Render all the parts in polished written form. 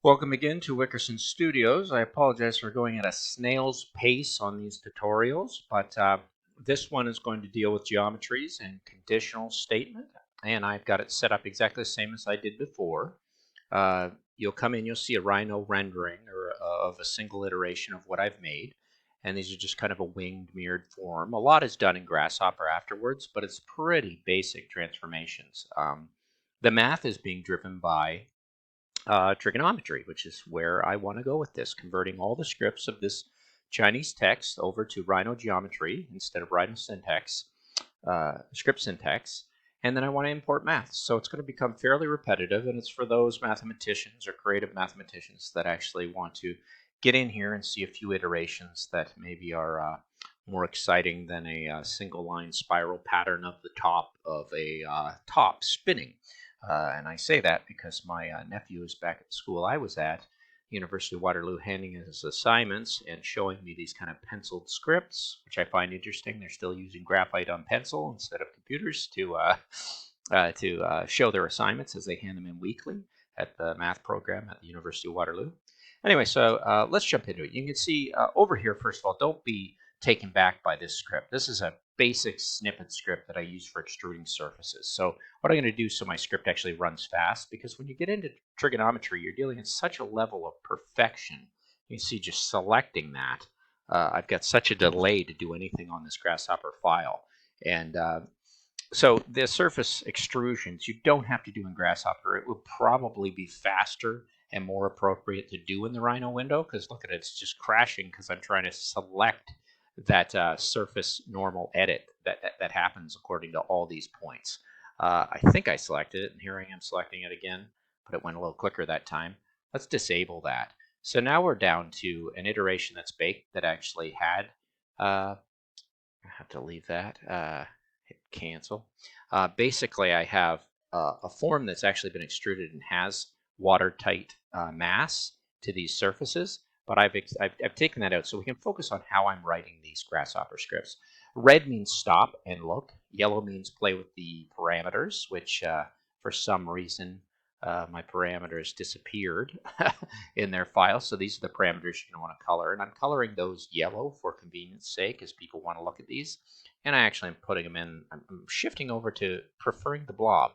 Welcome again to Wickerson Studios. I apologize for going at a snail's pace on these tutorials, but this one is going to deal with geometries and conditional statement, and I've got it set up exactly the same as I did before. You'll come in, you'll see a Rhino rendering of a single iteration of what I've made, and these are just kind of a winged mirrored form. A lot is done in Grasshopper afterwards, but it's pretty basic transformations. The math is being driven by trigonometry, which is where I want to go with this, converting all the scripts of this Chinese text over to Rhino geometry instead of Rhino syntax, script syntax, and then I want to import math. So it's going to become fairly repetitive, and it's for those mathematicians or creative mathematicians that actually want to get in here and see a few iterations that maybe are more exciting than a single line spiral pattern of the top of a top spinning. And I say that because my nephew is back at the school I was at, University of Waterloo, handing his assignments and showing me these kind of penciled scripts, which I find interesting. They're still using graphite on pencil instead of computers to show their assignments as they hand them in weekly at the math program at the University of Waterloo. Anyway, so let's jump into it. You can see over here, first of all, don't be taken back by this script. This is a basic snippet script that I use for extruding surfaces. So what I'm going to do so my script actually runs fast, because when you get into trigonometry, you're dealing at such a level of perfection. You can see just selecting that, I've got such a delay to do anything on this Grasshopper file. And so the surface extrusions, you don't have to do in Grasshopper. It would probably be faster and more appropriate to do in the Rhino window, because look at it, it's just crashing because I'm trying to select that surface normal edit that happens according to all these points. I think I selected it, and here I am selecting it again, but it went a little quicker that time. Let's disable that. So now we're down to an iteration that's baked that actually had, I have to leave that, hit cancel. Basically, I have a form that's actually been extruded and has watertight mass to these surfaces, but I've taken that out so we can focus on how I'm writing these Grasshopper scripts. Red means stop and look. Yellow means play with the parameters, which for some reason my parameters disappeared in their file. So these are the parameters you're going to want to color. And I'm coloring those yellow for convenience sake as people want to look at these. And I actually am putting them in, I'm shifting over to preferring the blob.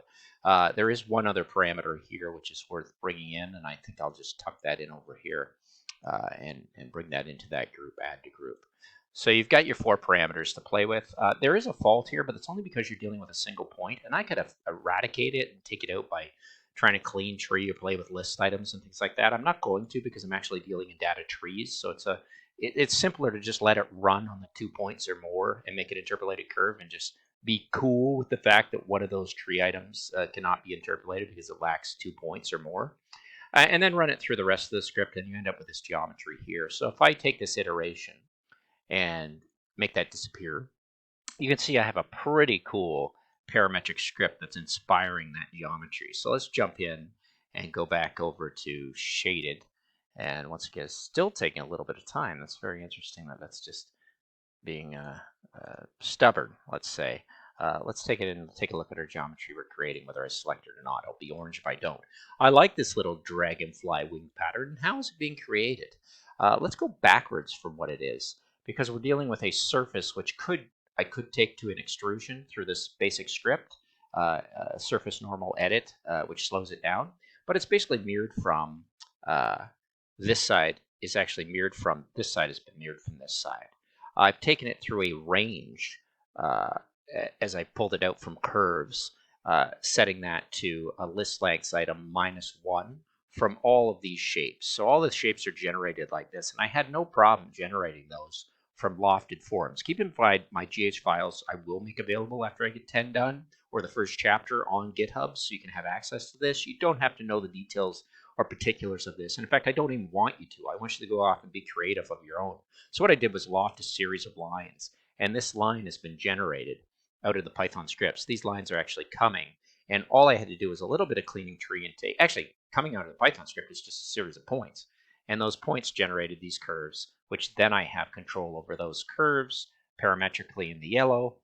There is one other parameter here which is worth bringing in, and I think I'll just tuck that in over here. And bring that into that group, add to group. So you've got your 4 parameters to play with. There is a fault here, but it's only because you're dealing with a single point, and I could eradicate it and take it out by trying to clean tree or play with list items and things like that. I'm not going to, because I'm actually dealing in data trees, so it's simpler to just let it run on the 2 points or more and make an interpolated curve and just be cool with the fact that one of those tree items cannot be interpolated because it lacks 2 points or more. And then run it through the rest of the script, and you end up with this geometry here. So if I take this iteration and make that disappear, you can see I have a pretty cool parametric script that's inspiring that geometry. So let's jump in and go back over to shaded. And once again, it's still taking a little bit of time. That's very interesting that that's just being stubborn, let's say. Let's take it and take a look at our geometry we're creating, whether I select it or not. It'll be orange if I don't. I like this little dragonfly wing pattern. How is it being created? Let's go backwards from what it is, because we're dealing with a surface which I could take to an extrusion through this basic script, surface normal edit, which slows it down. But it's basically mirrored from this side is actually mirrored from this side has been mirrored from this side. I've taken it through a range as I pulled it out from curves, setting that to a list length item -1 from all of these shapes. So all the shapes are generated like this, and I had no problem generating those from lofted forms. Keep in mind, my GH files I will make available after I get 10 done, or the first chapter on GitHub, so you can have access to this. You don't have to know the details or particulars of this. And in fact, I don't even want you to. I want you to go off and be creative of your own. So what I did was loft a series of lines, and this line has been generated out of the Python scripts. These lines are actually coming, and all I had to do was a little bit of cleaning tree and take. Actually, coming out of the Python script is just a series of points, and those points generated these curves, which then I have control over those curves parametrically in the yellow,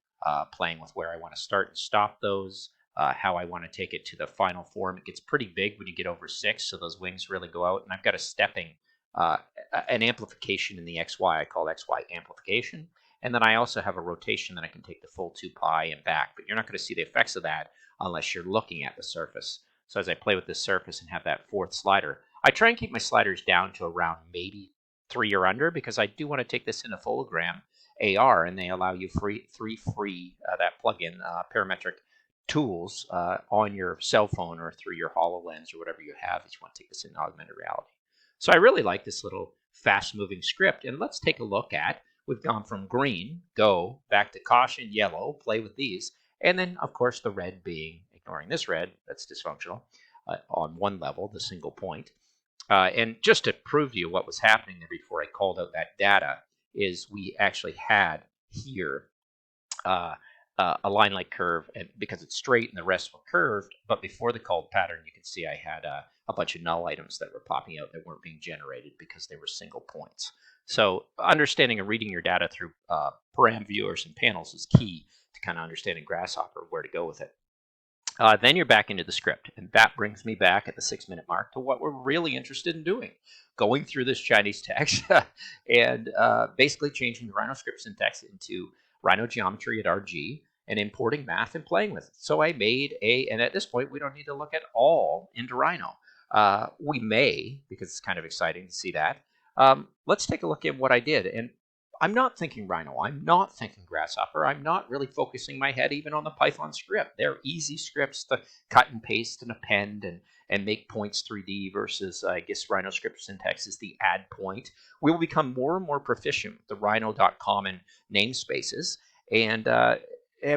playing with where I want to start and stop those, how I want to take it to the final form. It gets pretty big when you get over 6, so those wings really go out. And I've got a stepping, an amplification in the XY. I call XY amplification. And then I also have a rotation that I can take the full 2 pi and back. But you're not going to see the effects of that unless you're looking at the surface. So as I play with this surface and have that 4th slider, I try and keep my sliders down to around maybe 3 or under, because I do want to take this in a photogram AR, and they allow you free that plugin parametric tools on your cell phone or through your HoloLens or whatever you have if you want to take this in augmented reality. So I really like this little fast-moving script, and let's take a look at. We've gone from green, go, back to caution, yellow, play with these, and then, of course, the red being, ignoring this red, that's dysfunctional, on one level, the single point. And just to prove to you what was happening there before I called out that data, is we actually had here a line-like curve, and because it's straight and the rest were curved, but before the called pattern, you can see I had a bunch of null items that were popping out that weren't being generated because they were single points. So understanding and reading your data through param viewers and panels is key to kind of understanding Grasshopper, where to go with it. Then you're back into the script, and that brings me back at the 6-minute mark to what we're really interested in doing, going through this Chinese text and basically changing the Rhino script syntax into Rhino geometry at RG and importing math and playing with it. So I made and at this point, we don't need to look at all into Rhino. We may, because it's kind of exciting to see that. Let's take a look at what I did. And I'm not thinking Rhino. I'm not thinking Grasshopper. I'm not really focusing my head even on the Python script. They're easy scripts to cut and paste and append and make points 3D versus, I guess, Rhino script syntax is the add point. We will become more and more proficient with the Rhino.common namespaces, and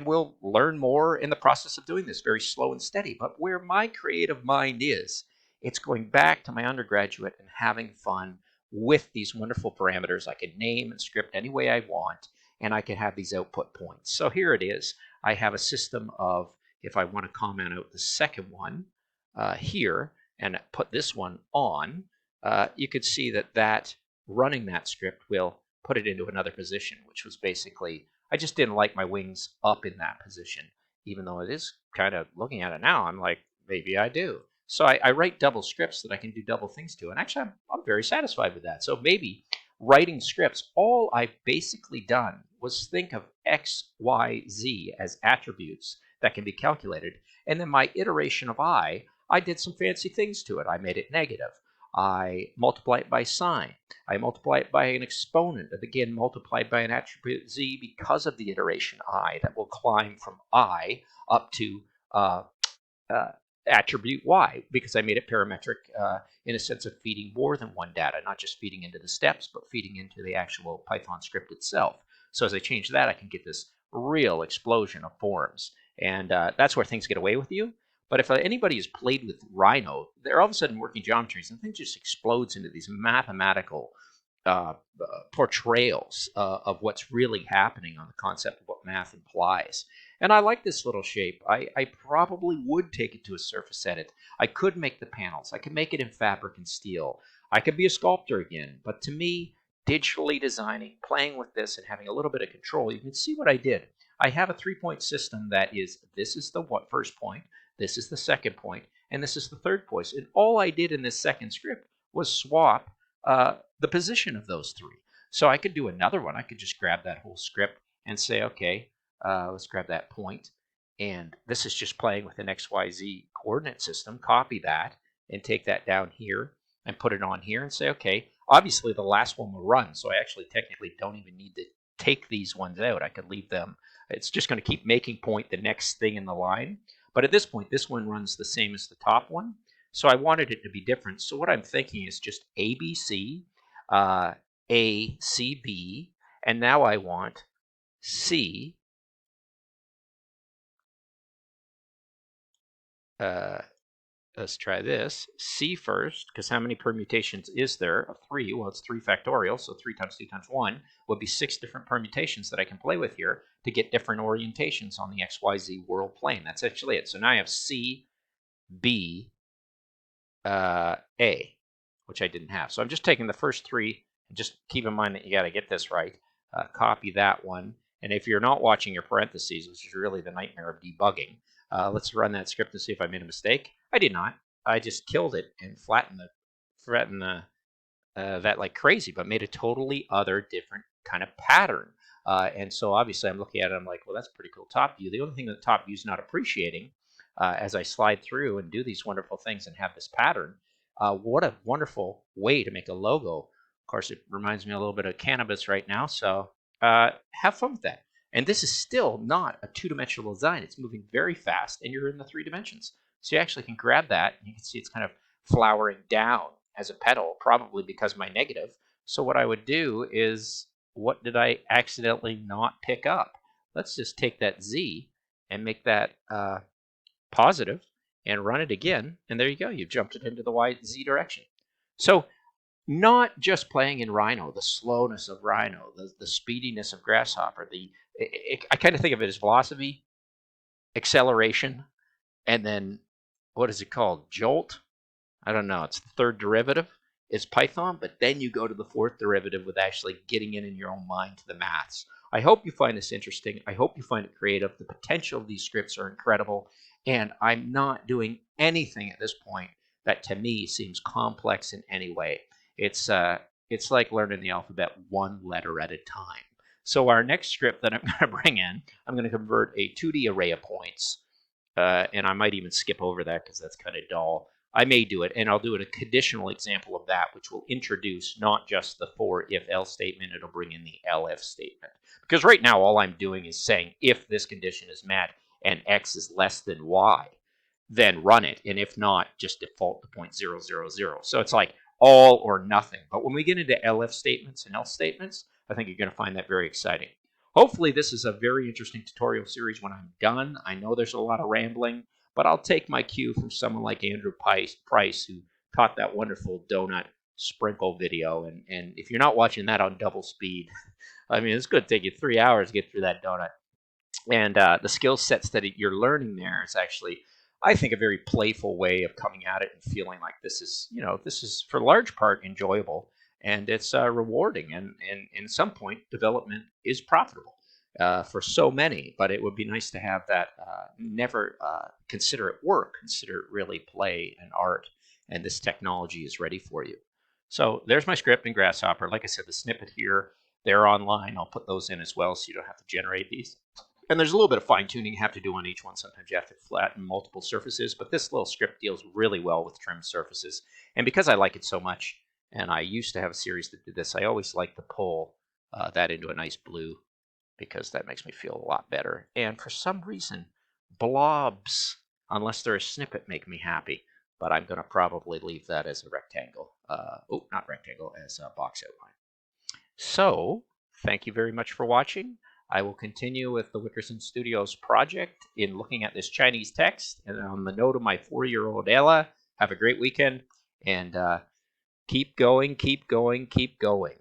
we'll learn more in the process of doing this, very slow and steady. But where my creative mind is, it's going back to my undergraduate and having fun with these wonderful parameters. I can name and script any way I want, and I can have these output points. So here it is. I have a system of, if I want to comment out the second one here and put this one on, you could see that running that script will put it into another position, which was basically, I just didn't like my wings up in that position, even though it is kind of, looking at it now, I'm like, maybe I do. So I write double scripts that I can do double things to. And actually, I'm very satisfied with that. So maybe writing scripts, all I've basically done was think of X, Y, Z as attributes that can be calculated. And then my iteration of I did some fancy things to it. I made it negative. I multiply it by sign. I multiply it by an exponent, and again multiplied by an attribute Z because of the iteration I that will climb from I up to attribute Y, because I made it parametric in a sense of feeding more than one data, not just feeding into the steps, but feeding into the actual Python script itself. So as I change that, I can get this real explosion of forms. And that's where things get away with you. But if anybody has played with Rhino, they're all of a sudden working geometries, and things just explodes into these mathematical portrayals of what's really happening on the concept of what math implies. And I like this little shape. I probably would take it to a surface edit. I could make the panels. I could make it in fabric and steel. I could be a sculptor again. But to me, digitally designing, playing with this, and having a little bit of control, you can see what I did. I have a 3-point system that is, this is the first point, this is the second point, and this is the third point. And all I did in this second script was swap the position of those 3. So I could do another one. I could just grab that whole script and say, okay, let's grab that point. And this is just playing with an XYZ coordinate system. Copy that and take that down here and put it on here and say, okay, obviously the last one will run. So I actually technically don't even need to take these ones out. I could leave them. It's just going to keep making point the next thing in the line. But at this point, this one runs the same as the top one. So I wanted it to be different. So what I'm thinking is just ABC, ACB, and now I want C. Let's try this. C first, because how many permutations is there? 3. Well, it's 3 factorial, so 3 times 2 times 1 would be 6 different permutations that I can play with here to get different orientations on the XYZ world plane. That's actually it. So now I have C, B, A, which I didn't have. So I'm just taking the first 3, and just keep in mind that you got to get this right. Copy that one. And if you're not watching your parentheses, which is really the nightmare of debugging, Let's run that script and see if I made a mistake. I did not. I just killed it and flattened that like crazy, but made a totally other different kind of pattern. And so obviously I'm looking at it, I'm like, well, that's a pretty cool top view. The only thing that top view is not appreciating as I slide through and do these wonderful things and have this pattern, what a wonderful way to make a logo. Of course, it reminds me a little bit of cannabis right now, so have fun with that. And this is still not a two-dimensional design. It's moving very fast, and you're in the 3 dimensions. So you actually can grab that, and you can see it's kind of flowering down as a petal, probably because of my negative. So what I would do is, what did I accidentally not pick up? Let's just take that Z and make that positive and run it again. And there you go. You've jumped it into the Z direction. So not just playing in Rhino, the slowness of Rhino, the speediness of Grasshopper, I kind of think of it as velocity, acceleration, and then what is it called? Jolt? I don't know. It's the third derivative is Python, but then you go to the fourth derivative with actually getting in your own mind to the maths. I hope you find this interesting. I hope you find it creative. The potential of these scripts are incredible, and I'm not doing anything at this point that to me seems complex in any way. It's like learning the alphabet one letter at a time. So our next script that I'm going to bring in, I'm going to convert a 2D array of points, and I might even skip over that because that's kind of dull. I may do it, and I'll do it a conditional example of that, which will introduce not just the for if else statement, it'll bring in the elif statement. Because right now, all I'm doing is saying if this condition is met and x is less than y, then run it. And if not, just default to 0.000. So it's like all or nothing. But when we get into elif statements and else statements, I think you're going to find that very exciting. Hopefully, this is a very interesting tutorial series when I'm done. I know there's a lot of rambling, but I'll take my cue from someone like Andrew Price, who taught that wonderful donut sprinkle video. And if you're not watching that on double speed, I mean, it's going to take you 3 hours to get through that donut. And the skill sets that you're learning there is actually, I think, a very playful way of coming at it and feeling like this is for large part enjoyable, and it's rewarding. And in some point, development is profitable for so many. But it would be nice to have that. Never consider it work. Consider it really play and art. And this technology is ready for you. So there's my script in Grasshopper. Like I said, the snippet here, they're online. I'll put those in as well, so you don't have to generate these. And there's a little bit of fine-tuning you have to do on each one. Sometimes you have to flatten multiple surfaces, but this little script deals really well with trimmed surfaces. And because I like it so much, and I used to have a series that did this, I always like to pull that into a nice blue, because that makes me feel a lot better. And for some reason, blobs, unless they're a snippet, make me happy. But I'm going to probably leave that as a rectangle. Not rectangle, as a box outline. So, thank you very much for watching. I will continue with the Wickerson Studios project in looking at this Chinese text. And on the note of my 4-year-old Ella, have a great weekend, and keep going, keep going, keep going.